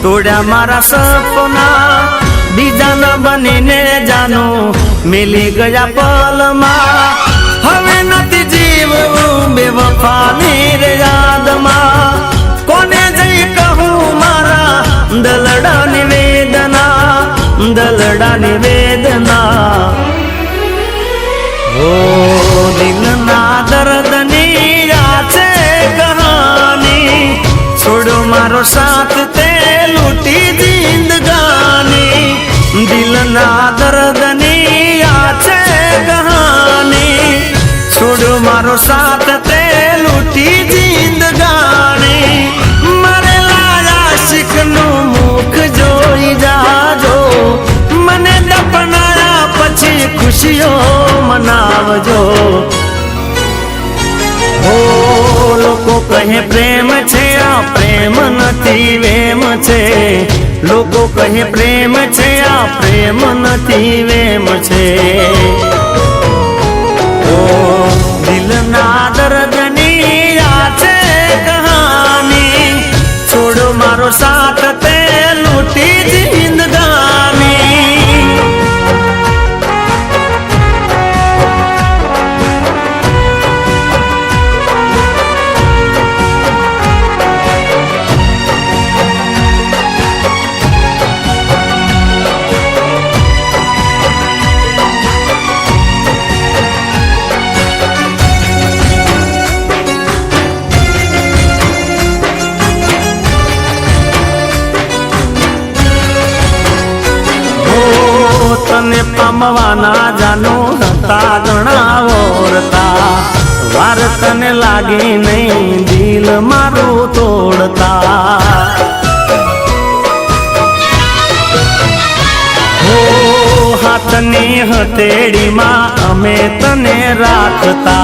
तोड़ा मारा सपना बीजा न बनीने जानो मिली गया पल में हमें नती जीव बेवफानी रे याद में कोने जई कहूँ मारा दलड़ा निवेदना ओ दिल ना दर्द नी आछे कहानी छोड़ो मारो साथ ते लूटी जिंदगानी दिल ना दर्द नी आछे कहानी छोड़ो मारो साथ ते लूटी जिंदगानी मरे लाया शिकनु मुख जोई जाजो मने दफनाया पछी खुशियों मनावजो ओ लोको कहे प्रेम छे आ प्रेम नथी वेम छे लोको कहे प्रेम छे आ प्रेम नथी वेम छे ओ दिल ना दर्द नी आछे कहानी छोड़ो मारो साथ ते लूटी जिंदगानी तने पामवाना जानो हता घणा ओरता वार तने लागी नहीं दिल मारू तोड़ता हो हाथनी हथेड़ी मां अमे तने राखता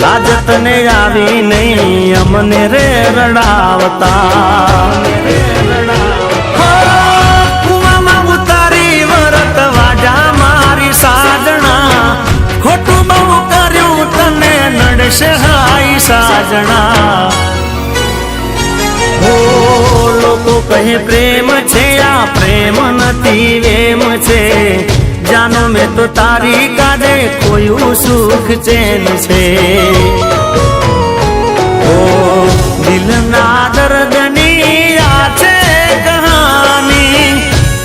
लाज तने आवी नहीं अमने रे रडावता खोटू बहु कर्यु तने नड़शे हाई साजना ओ लोको कहे प्रेम छे आ प्रेम नथी वेम छे जानो में तो तारी काजे कोई सुख चैन छे ओ दिल ना दर्द नी आछे कहानी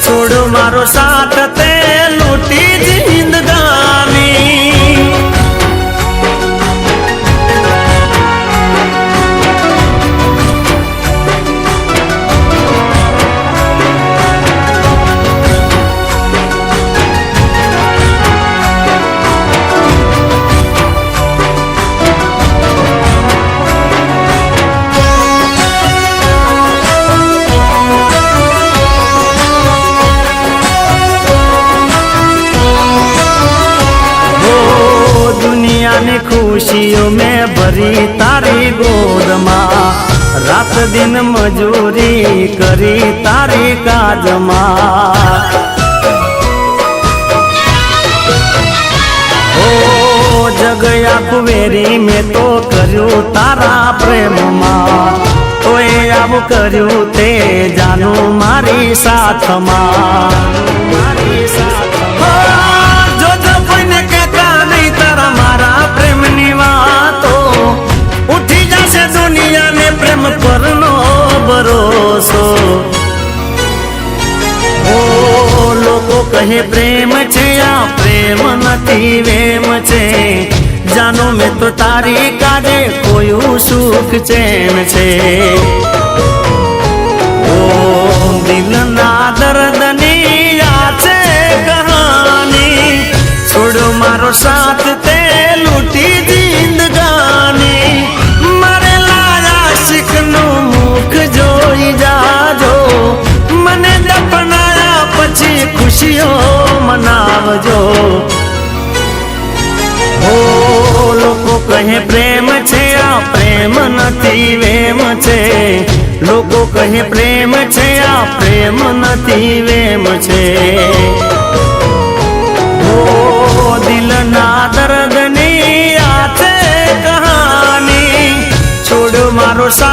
छोड़ो मारो साथ ते लूटी जिंदगानी खुशियों में भरी तारी गोद मां रात दिन मजूरी करी तारी काज मां ओ जगया कुवेरी में तो कर्यु तारा प्रेम मां तोए अब कर्यु ते जानो मारी साथ मां भरोसो ओ लोको कहे प्रेम छे आ प्रेम नथी वेम छे जानो में तो तारी काजे कोई सुख चैन छे ओ दिल ना दर्द नी आछे कहानी छोड़ो मारो साथ ते लूटी जिंदगानी मरे लाया शिकनु मुख जोई जाजो मने दफनाया पछी खुशियों मनावजो ओ लोको कहे प्रेम छे आ प्रेम नथी वेम छे लोको कहे प्रेम छे आ प्रेम नथी वेम छे ओ दिल ना दर्द नी आछे कहानी छोड़ मारो सा